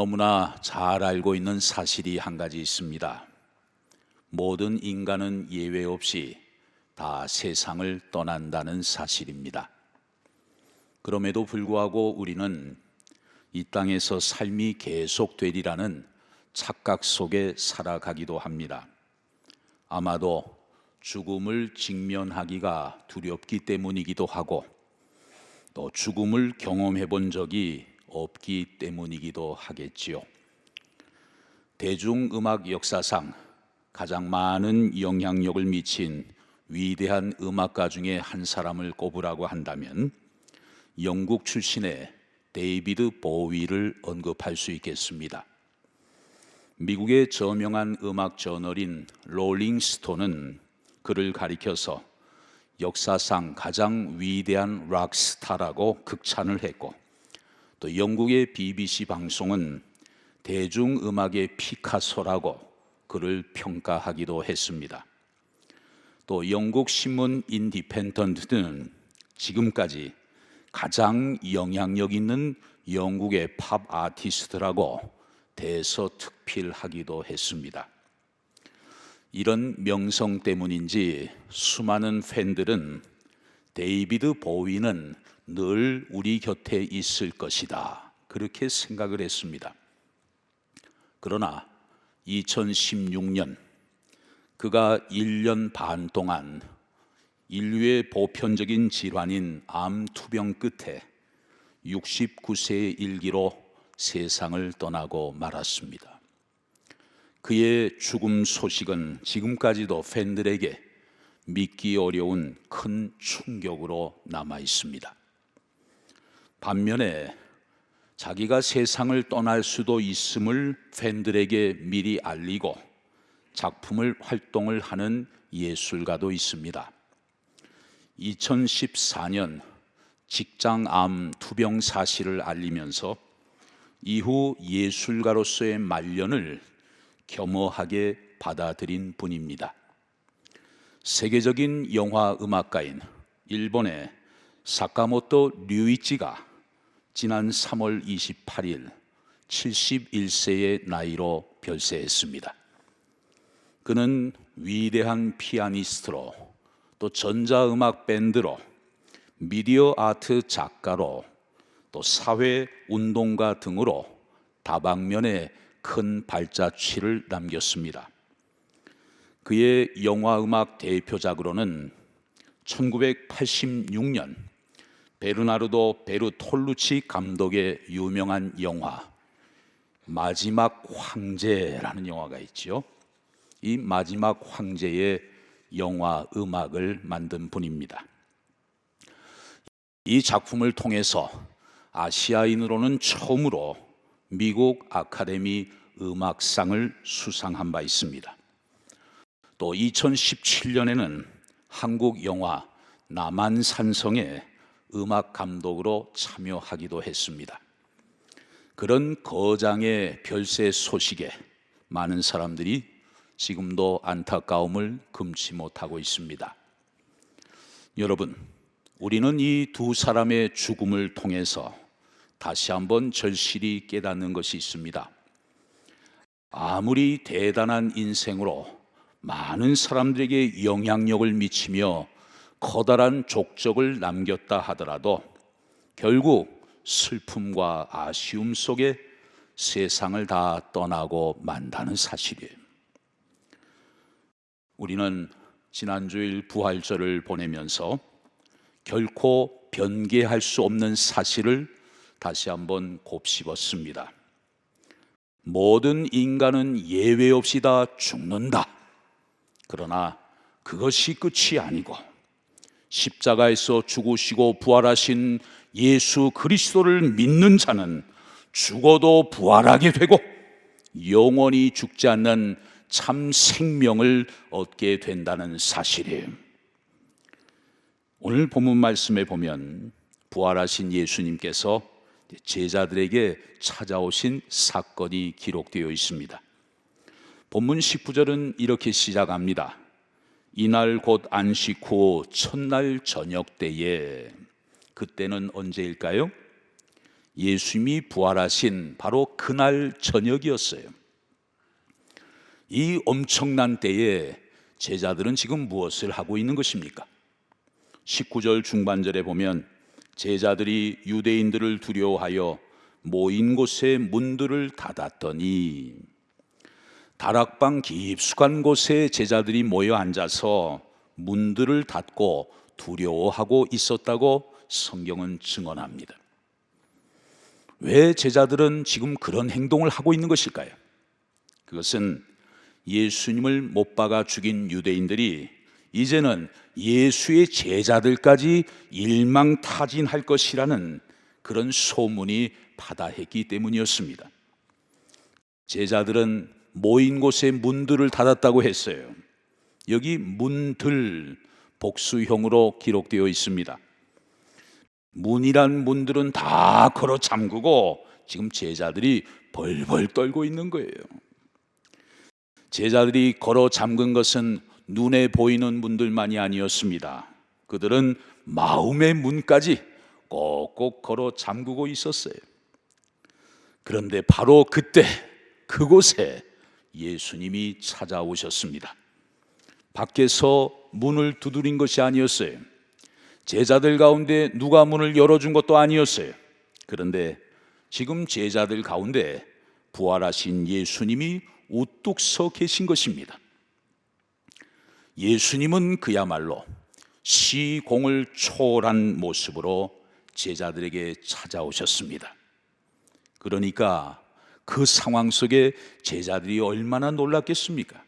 너무나 잘 알고 있는 사실이 한 가지 있습니다. 모든 인간은 예외 없이 다 세상을 떠난다는 사실입니다. 그럼에도 불구하고 우리는 이 땅에서 삶이 계속되리라는 착각 속에 살아가기도 합니다. 아마도 죽음을 직면하기가 두렵기 때문이기도 하고, 또 죽음을 경험해 본 적이 없기 때문이기도 하겠지요. 대중음악 역사상 가장 많은 영향력을 미친 위대한 음악가 중에 한 사람을 꼽으라고 한다면 영국 출신의 데이비드 보위를 언급할 수 있겠습니다. 미국의 저명한 음악 저널인 롤링스톤은 그를 가리켜서 역사상 가장 위대한 락스타라고 극찬을 했고, 또 영국의 BBC 방송은 대중음악의 피카소라고 그를 평가하기도 했습니다. 또 영국 신문 인디펜던트는 지금까지 가장 영향력 있는 영국의 팝 아티스트라고 대서특필하기도 했습니다. 이런 명성 때문인지 수많은 팬들은 데이비드 보위는 늘 우리 곁에 있을 것이다, 그렇게 생각을 했습니다. 그러나 2016년 그가 1년 반 동안 인류의 보편적인 질환인 암 투병 끝에 69세의 일기로 세상을 떠나고 말았습니다. 그의 죽음 소식은 지금까지도 팬들에게 믿기 어려운 큰 충격으로 남아 있습니다. 반면에 자기가 세상을 떠날 수도 있음을 팬들에게 미리 알리고 작품을 활동을 하는 예술가도 있습니다. 2014년 직장암 투병 사실을 알리면서 이후 예술가로서의 말년을 겸허하게 받아들인 분입니다. 세계적인 영화 음악가인 일본의 사카모토 류이치가 지난 3월 28일 71세의 나이로 별세했습니다. 그는 위대한 피아니스트로, 또 전자음악 밴드로, 미디어 아트 작가로, 또 사회 운동가 등으로 다방면에 큰 발자취를 남겼습니다. 그의 영화음악 대표작으로는 1986년 베르나르도 베르톨루치 감독의 유명한 영화 마지막 황제라는 영화가 있지요. 이 마지막 황제의 영화 음악을 만든 분입니다. 이 작품을 통해서 아시아인으로는 처음으로 미국 아카데미 음악상을 수상한 바 있습니다. 또 2017년에는 한국 영화 남한산성의 음악 감독으로 참여하기도 했습니다. 그런 거장의 별세 소식에 많은 사람들이 지금도 안타까움을 금치 못하고 있습니다. 여러분, 우리는 이 두 사람의 죽음을 통해서 다시 한번 절실히 깨닫는 것이 있습니다. 아무리 대단한 인생으로 많은 사람들에게 영향력을 미치며 커다란 족적을 남겼다 하더라도 결국 슬픔과 아쉬움 속에 세상을 다 떠나고 만다는 사실이에요. 우리는 지난주일 부활절을 보내면서 결코 변개할 수 없는 사실을 다시 한번 곱씹었습니다. 모든 인간은 예외 없이 다 죽는다. 그러나 그것이 끝이 아니고 십자가에서 죽으시고 부활하신 예수 그리스도를 믿는 자는 죽어도 부활하게 되고 영원히 죽지 않는 참 생명을 얻게 된다는 사실이에요. 오늘 본문 말씀에 보면 부활하신 예수님께서 제자들에게 찾아오신 사건이 기록되어 있습니다. 본문 19절은 이렇게 시작합니다. 이날 곧 안식 후 첫날 저녁 때에, 그때는 언제일까요? 예수님이 부활하신 바로 그날 저녁이었어요. 이 엄청난 때에 제자들은 지금 무엇을 하고 있는 것입니까? 19절 중반절에 보면 제자들이 유대인들을 두려워하여 모인 곳에 문들을 닫았더니, 다락방 깊숙한 곳에 제자들이 모여 앉아서 문들을 닫고 두려워하고 있었다고 성경은 증언합니다. 왜 제자들은 지금 그런 행동을 하고 있는 것일까요? 그것은 예수님을 못 박아 죽인 유대인들이 이제는 예수의 제자들까지 일망타진할 것이라는 그런 소문이 바다했기 때문이었습니다. 제자들은 모인 곳에 문들을 닫았다고 했어요. 여기 문들 복수형으로 기록되어 있습니다. 문이란 문들은 다 걸어 잠그고 지금 제자들이 벌벌 떨고 있는 거예요. 제자들이 걸어 잠근 것은 눈에 보이는 문들만이 아니었습니다. 그들은 마음의 문까지 꼭꼭 걸어 잠그고 있었어요. 그런데 바로 그때 그곳에 예수님이 찾아오셨습니다. 밖에서 문을 두드린 것이 아니었어요. 제자들 가운데 누가 문을 열어준 것도 아니었어요. 그런데 지금 제자들 가운데 부활하신 예수님이 우뚝 서 계신 것입니다. 예수님은 그야말로 시공을 초월한 모습으로 제자들에게 찾아오셨습니다. 그러니까 그 상황 속에 제자들이 얼마나 놀랐겠습니까?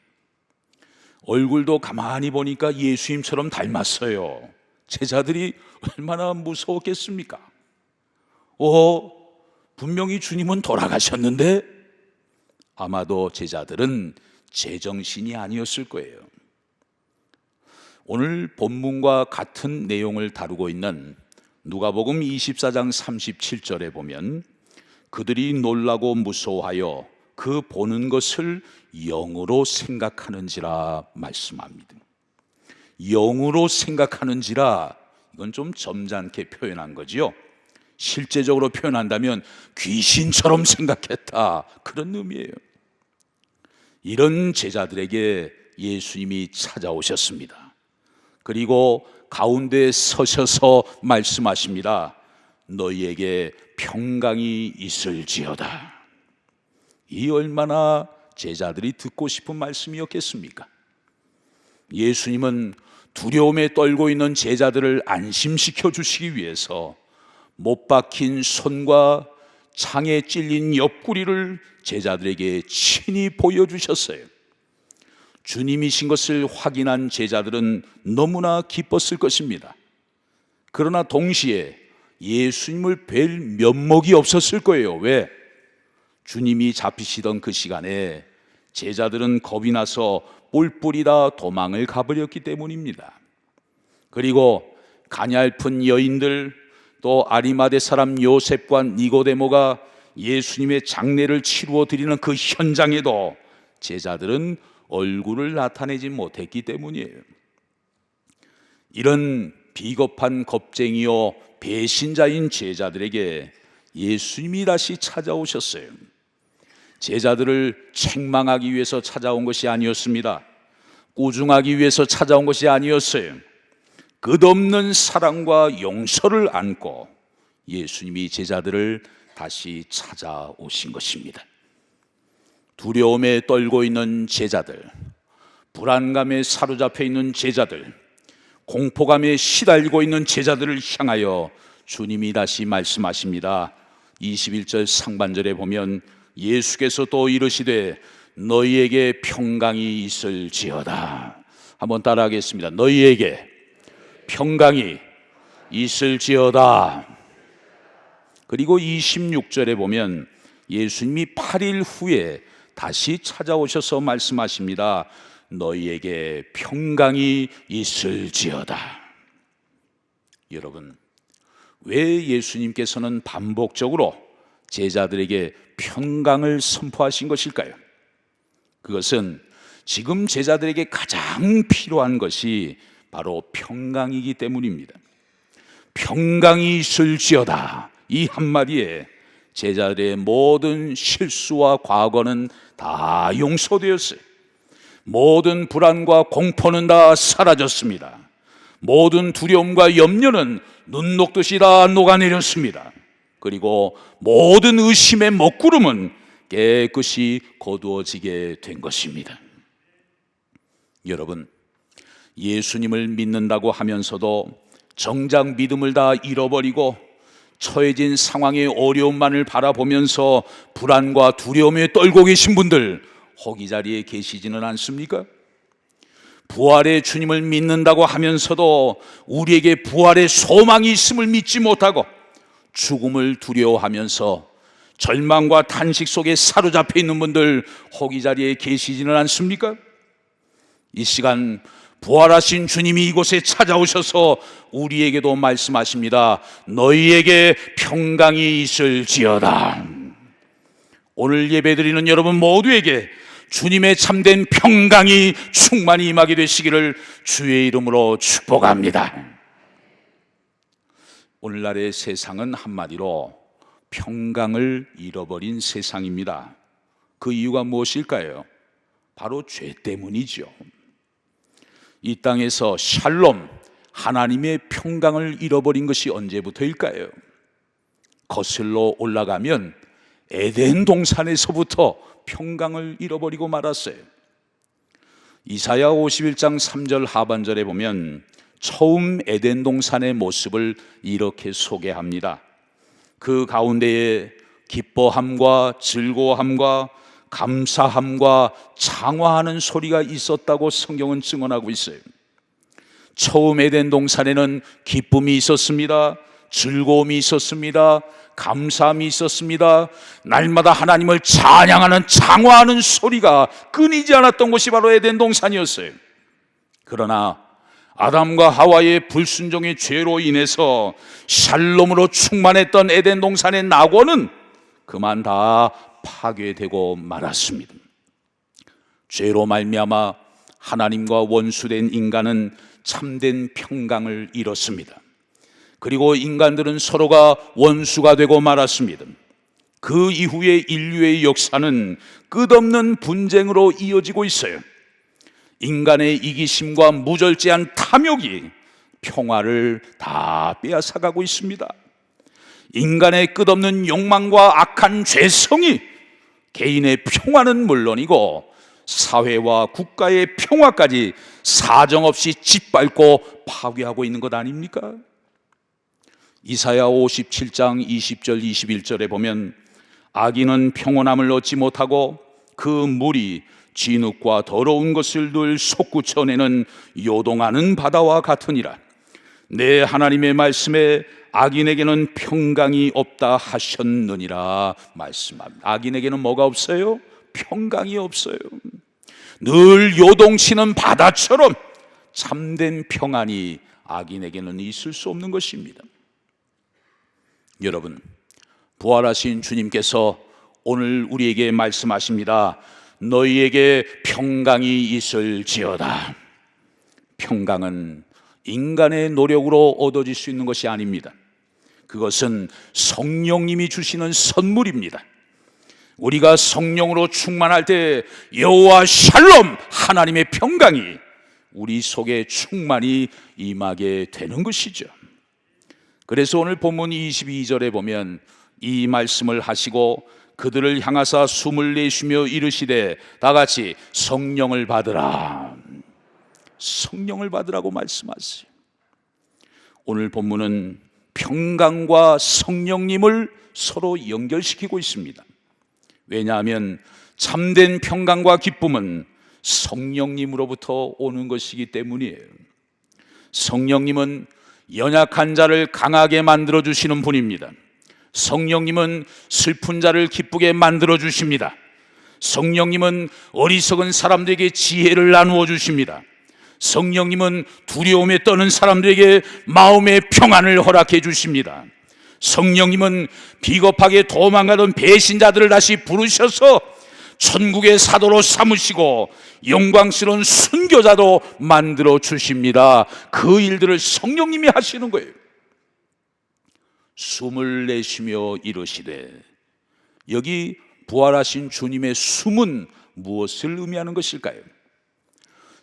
얼굴도 가만히 보니까 예수님처럼 닮았어요. 제자들이 얼마나 무서웠겠습니까? 분명히 주님은 돌아가셨는데, 아마도 제자들은 제정신이 아니었을 거예요. 오늘 본문과 같은 내용을 다루고 있는 누가복음 24장 37절에 보면 그들이 놀라고 무서워하여 그 보는 것을 영으로 생각하는지라 말씀합니다. 영으로 생각하는지라, 이건 좀 점잖게 표현한 거지요. 실제적으로 표현한다면 귀신처럼 생각했다, 그런 의미예요. 이런 제자들에게 예수님이 찾아오셨습니다. 그리고 가운데 서셔서 말씀하십니다. 너희에게 평강이 있을지어다. 이 얼마나 제자들이 듣고 싶은 말씀이었겠습니까? 예수님은 두려움에 떨고 있는 제자들을 안심시켜 주시기 위해서 못 박힌 손과 창에 찔린 옆구리를 제자들에게 친히 보여주셨어요. 주님이신 것을 확인한 제자들은 너무나 기뻤을 것입니다. 그러나 동시에 예수님을 뵐 면목이 없었을 거예요. 왜? 주님이 잡히시던 그 시간에 제자들은 겁이 나서 뿔뿔이다 도망을 가버렸기 때문입니다. 그리고 가냘픈 여인들, 또 아리마대 사람 요셉과 니고데모가 예수님의 장례를 치루어 드리는 그 현장에도 제자들은 얼굴을 나타내지 못했기 때문이에요. 이런 비겁한 겁쟁이요 배신자인 제자들에게 예수님이 다시 찾아오셨어요. 제자들을 책망하기 위해서 찾아온 것이 아니었습니다. 꾸중하기 위해서 찾아온 것이 아니었어요. 끝없는 사랑과 용서를 안고 예수님이 제자들을 다시 찾아오신 것입니다. 두려움에 떨고 있는 제자들, 불안감에 사로잡혀 있는 제자들, 공포감에 시달리고 있는 제자들을 향하여 주님이 다시 말씀하십니다. 21절 상반절에 보면 예수께서 또 이르시되 너희에게 평강이 있을지어다. 한번 따라하겠습니다. 너희에게 평강이 있을지어다. 그리고 26절에 보면 예수님이 8일 후에 다시 찾아오셔서 말씀하십니다. 너희에게 평강이 있을지어다. 여러분, 왜 예수님께서는 반복적으로 제자들에게 평강을 선포하신 것일까요? 그것은 지금 제자들에게 가장 필요한 것이 바로 평강이기 때문입니다. 평강이 있을지어다, 이 한마디에 제자들의 모든 실수와 과거는 다 용서되었어요. 모든 불안과 공포는 다 사라졌습니다. 모든 두려움과 염려는 눈 녹듯이 다 녹아내렸습니다. 그리고 모든 의심의 먹구름은 깨끗이 거두어지게 된 것입니다. 여러분, 예수님을 믿는다고 하면서도 정작 믿음을 다 잃어버리고 처해진 상황의 어려움만을 바라보면서 불안과 두려움에 떨고 계신 분들 혹 이 자리에 계시지는 않습니까? 부활의 주님을 믿는다고 하면서도 우리에게 부활의 소망이 있음을 믿지 못하고 죽음을 두려워하면서 절망과 탄식 속에 사로잡혀 있는 분들 혹 이 자리에 계시지는 않습니까? 이 시간 부활하신 주님이 이곳에 찾아오셔서 우리에게도 말씀하십니다. 너희에게 평강이 있을지어다. 오늘 예배드리는 여러분 모두에게 주님의 참된 평강이 충만히 임하게 되시기를 주의 이름으로 축복합니다. 오늘날의 세상은 한마디로 평강을 잃어버린 세상입니다. 그 이유가 무엇일까요? 바로 죄 때문이죠. 이 땅에서 샬롬, 하나님의 평강을 잃어버린 것이 언제부터일까요? 거슬러 올라가면 에덴 동산에서부터 평강을 잃어버리고 말았어요. 이사야 51장 3절 하반절에 보면 처음 에덴 동산의 모습을 이렇게 소개합니다. 그 가운데에 기뻐함과 즐거움과 감사함과 장화하는 소리가 있었다고 성경은 증언하고 있어요. 처음 에덴 동산에는 기쁨이 있었습니다. 즐거움이 있었습니다. 감사함이 있었습니다. 날마다 하나님을 찬양하는 장화하는 소리가 끊이지 않았던 곳이 바로 에덴 동산이었어요. 그러나 아담과 하와의 불순종의 죄로 인해서 샬롬으로 충만했던 에덴 동산의 낙원은 그만 다 파괴되고 말았습니다. 죄로 말미암아 하나님과 원수된 인간은 참된 평강을 잃었습니다. 그리고 인간들은 서로가 원수가 되고 말았습니다. 그 이후에 인류의 역사는 끝없는 분쟁으로 이어지고 있어요. 인간의 이기심과 무절제한 탐욕이 평화를 다 빼앗아가고 있습니다. 인간의 끝없는 욕망과 악한 죄성이 개인의 평화는 물론이고 사회와 국가의 평화까지 사정없이 짓밟고 파괴하고 있는 것 아닙니까? 이사야 57장 20절 21절에 보면 악인은 평온함을 얻지 못하고 그 물이 진흙과 더러운 것을 늘 솟구쳐내는 요동하는 바다와 같으니라. 내 하나님의 말씀에 악인에게는 평강이 없다 하셨느니라 말씀합니다. 악인에게는 뭐가 없어요? 평강이 없어요. 늘 요동치는 바다처럼 참된 평안이 악인에게는 있을 수 없는 것입니다. 여러분, 부활하신 주님께서 오늘 우리에게 말씀하십니다. 너희에게 평강이 있을지어다. 평강은 인간의 노력으로 얻어질 수 있는 것이 아닙니다. 그것은 성령님이 주시는 선물입니다. 우리가 성령으로 충만할 때 여호와 샬롬, 하나님의 평강이 우리 속에 충만히 임하게 되는 것이죠. 그래서 오늘 본문 22절에 보면 이 말씀을 하시고 그들을 향하사 숨을 내쉬며 이르시되 다 같이 성령을 받으라. 성령을 받으라고 말씀하세요. 오늘 본문은 평강과 성령님을 서로 연결시키고 있습니다. 왜냐하면 참된 평강과 기쁨은 성령님으로부터 오는 것이기 때문이에요. 성령님은 연약한 자를 강하게 만들어 주시는 분입니다. 성령님은 슬픈 자를 기쁘게 만들어 주십니다. 성령님은 어리석은 사람들에게 지혜를 나누어 주십니다. 성령님은 두려움에 떠는 사람들에게 마음의 평안을 허락해 주십니다. 성령님은 비겁하게 도망가던 배신자들을 다시 부르셔서 천국의 사도로 삼으시고 영광스러운 순교자도 만들어 주십니다. 그 일들을 성령님이 하시는 거예요. 숨을 내쉬며 이르시되 여기 부활하신 주님의 숨은 무엇을 의미하는 것일까요?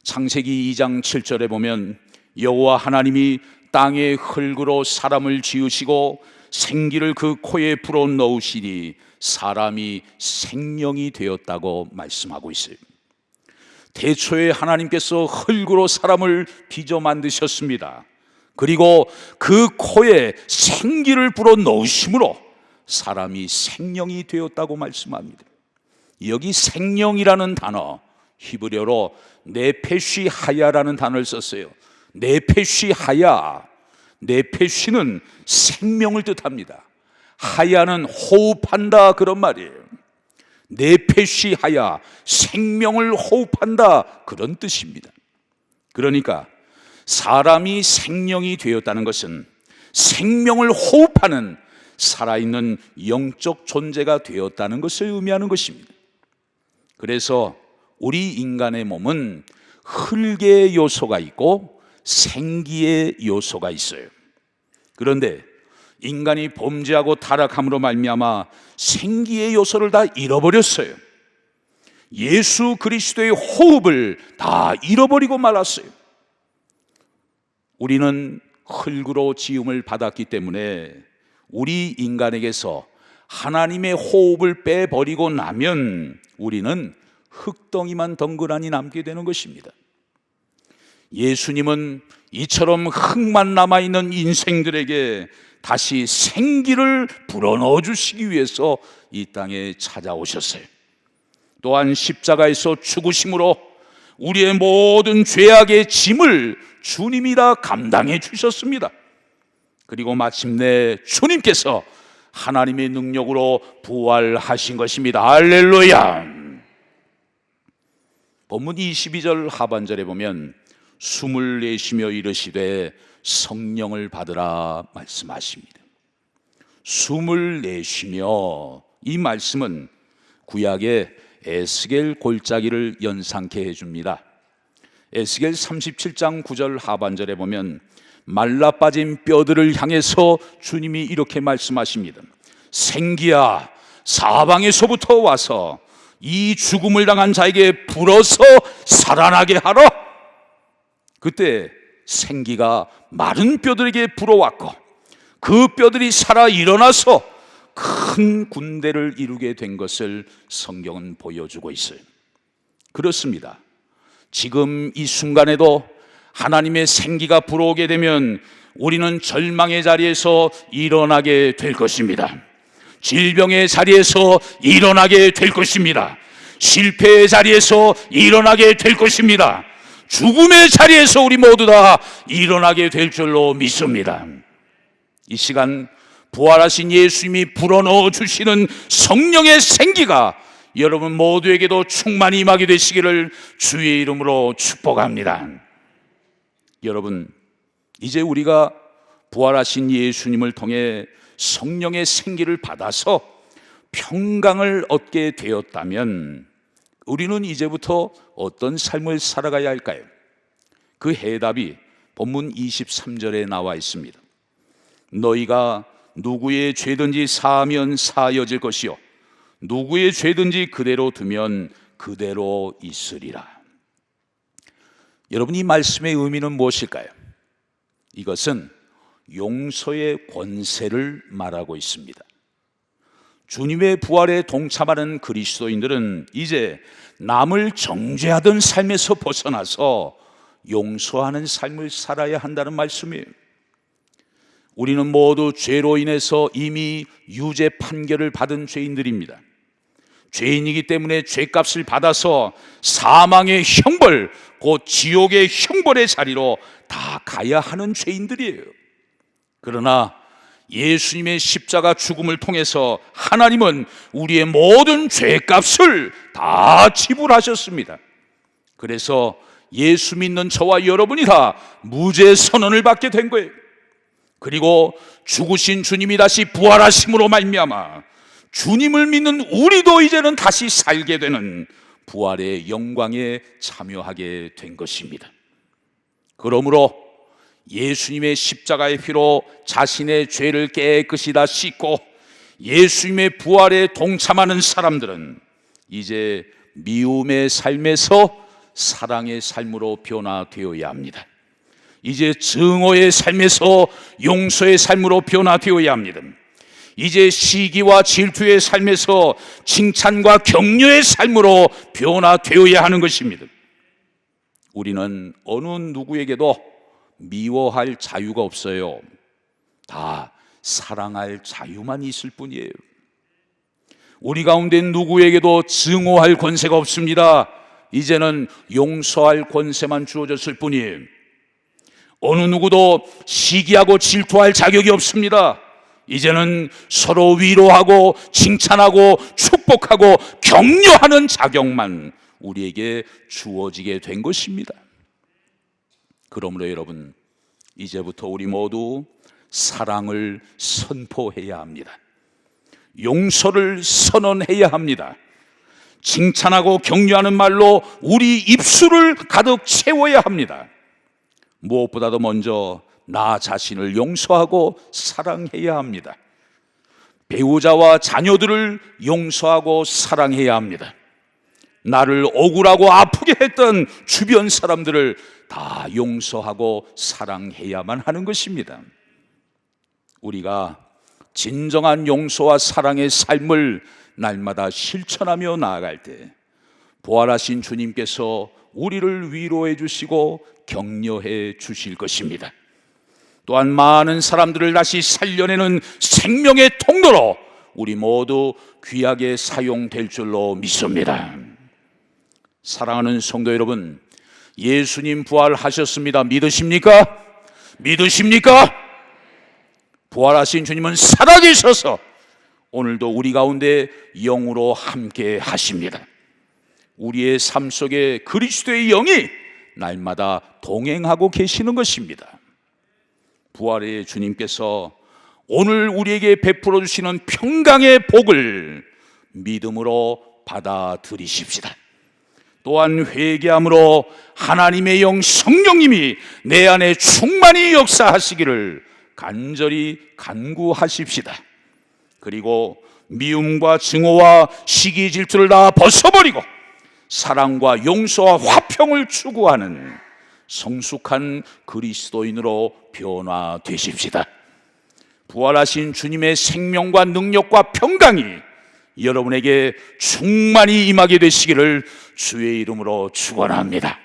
창세기 2장 7절에 보면 여호와 하나님이 땅의 흙으로 사람을 지으시고 생기를 그 코에 불어넣으시니 사람이 생명이 되었다고 말씀하고 있어요. 태초에 하나님께서 흙으로 사람을 빚어 만드셨습니다. 그리고 그 코에 생기를 불어넣으심으로 사람이 생명이 되었다고 말씀합니다. 여기 생명이라는 단어, 히브리어로 네페쉬 하야라는 단어를 썼어요. 네페쉬 하야, 네페쉬는 생명을 뜻합니다. 하야는 호흡한다 그런 말이에요. 네페쉬 하야, 생명을 호흡한다 그런 뜻입니다. 그러니까 사람이 생명이 되었다는 것은 생명을 호흡하는 살아있는 영적 존재가 되었다는 것을 의미하는 것입니다. 그래서 우리 인간의 몸은 흙의 요소가 있고 생기의 요소가 있어요. 그런데 인간이 범죄하고 타락함으로 말미암아 생기의 요소를 다 잃어버렸어요. 예수 그리스도의 호흡을 다 잃어버리고 말았어요. 우리는 흙으로 지음을 받았기 때문에 우리 인간에게서 하나님의 호흡을 빼버리고 나면 우리는 흙덩이만 덩그러니 남게 되는 것입니다. 예수님은 이처럼 흙만 남아있는 인생들에게 다시 생기를 불어넣어 주시기 위해서 이 땅에 찾아오셨어요. 또한 십자가에서 죽으심으로 우리의 모든 죄악의 짐을 주님이 다 감당해 주셨습니다. 그리고 마침내 주님께서 하나님의 능력으로 부활하신 것입니다. 할렐루야. 본문 22절 하반절에 보면 숨을 내쉬며 이르시되 성령을 받으라 말씀하십니다. 숨을 내쉬며, 이 말씀은 구약의 에스겔 골짜기를 연상케 해줍니다. 에스겔 37장 9절 하반절에 보면 말라빠진 뼈들을 향해서 주님이 이렇게 말씀하십니다. 생기야, 사방에서부터 와서 이 죽음을 당한 자에게 불어서 살아나게 하라. 그때 생기가 마른 뼈들에게 불어왔고 그 뼈들이 살아 일어나서 큰 군대를 이루게 된 것을 성경은 보여주고 있어요. 그렇습니다. 지금 이 순간에도 하나님의 생기가 불어오게 되면 우리는 절망의 자리에서 일어나게 될 것입니다. 질병의 자리에서 일어나게 될 것입니다. 실패의 자리에서 일어나게 될 것입니다. 죽음의 자리에서 우리 모두 다 일어나게 될 줄로 믿습니다. 이 시간 부활하신 예수님이 불어넣어 주시는 성령의 생기가 여러분 모두에게도 충만히 임하게 되시기를 주의 이름으로 축복합니다. 여러분, 이제 우리가 부활하신 예수님을 통해 성령의 생기를 받아서 평강을 얻게 되었다면 우리는 이제부터 어떤 삶을 살아가야 할까요? 그 해답이 본문 23절에 나와 있습니다. 너희가 누구의 죄든지 사하면 사하여질 것이요 누구의 죄든지 그대로 두면 그대로 있으리라. 여러분, 이 말씀의 의미는 무엇일까요? 이것은 용서의 권세를 말하고 있습니다. 주님의 부활에 동참하는 그리스도인들은 이제 남을 정죄하던 삶에서 벗어나서 용서하는 삶을 살아야 한다는 말씀이에요. 우리는 모두 죄로 인해서 이미 유죄 판결을 받은 죄인들입니다. 죄인이기 때문에 죄값을 받아서 사망의 형벌, 곧 지옥의 형벌의 자리로 다 가야 하는 죄인들이에요. 그러나 예수님의 십자가 죽음을 통해서 하나님은 우리의 모든 죄값을 다 지불하셨습니다. 그래서 예수 믿는 저와 여러분이 다 무죄 선언을 받게 된 거예요. 그리고 죽으신 주님이 다시 부활하심으로 말미암아 주님을 믿는 우리도 이제는 다시 살게 되는 부활의 영광에 참여하게 된 것입니다. 그러므로 예수님의 십자가의 피로 자신의 죄를 깨끗이 다 씻고 예수님의 부활에 동참하는 사람들은 이제 미움의 삶에서 사랑의 삶으로 변화되어야 합니다. 이제 증오의 삶에서 용서의 삶으로 변화되어야 합니다. 이제 시기와 질투의 삶에서 칭찬과 격려의 삶으로 변화되어야 하는 것입니다. 우리는 어느 누구에게도 미워할 자유가 없어요. 다 사랑할 자유만 있을 뿐이에요. 우리 가운데 누구에게도 증오할 권세가 없습니다. 이제는 용서할 권세만 주어졌을 뿐이에요. 어느 누구도 시기하고 질투할 자격이 없습니다. 이제는 서로 위로하고 칭찬하고 축복하고 격려하는 자격만 우리에게 주어지게 된 것입니다. 그러므로 여러분, 이제부터 우리 모두 사랑을 선포해야 합니다. 용서를 선언해야 합니다. 칭찬하고 격려하는 말로 우리 입술을 가득 채워야 합니다. 무엇보다도 먼저 나 자신을 용서하고 사랑해야 합니다. 배우자와 자녀들을 용서하고 사랑해야 합니다. 나를 억울하고 아프게 했던 주변 사람들을 다 용서하고 사랑해야만 하는 것입니다. 우리가 진정한 용서와 사랑의 삶을 날마다 실천하며 나아갈 때 부활하신 주님께서 우리를 위로해 주시고 격려해 주실 것입니다. 또한 많은 사람들을 다시 살려내는 생명의 통로로 우리 모두 귀하게 사용될 줄로 믿습니다. 사랑하는 성도 여러분, 예수님 부활하셨습니다. 믿으십니까? 믿으십니까? 부활하신 주님은 살아계셔서 오늘도 우리 가운데 영으로 함께 하십니다. 우리의 삶 속에 그리스도의 영이 날마다 동행하고 계시는 것입니다. 부활의 주님께서 오늘 우리에게 베풀어 주시는 평강의 복을 믿음으로 받아들이십시다. 또한 회개함으로 하나님의 영 성령님이 내 안에 충만히 역사하시기를 간절히 간구하십시다. 그리고 미움과 증오와 시기 질투를 다 벗어버리고 사랑과 용서와 화평을 추구하는 성숙한 그리스도인으로 변화되십시다. 부활하신 주님의 생명과 능력과 평강이 여러분에게 충만히 임하게 되시기를 주의 이름으로 축원합니다.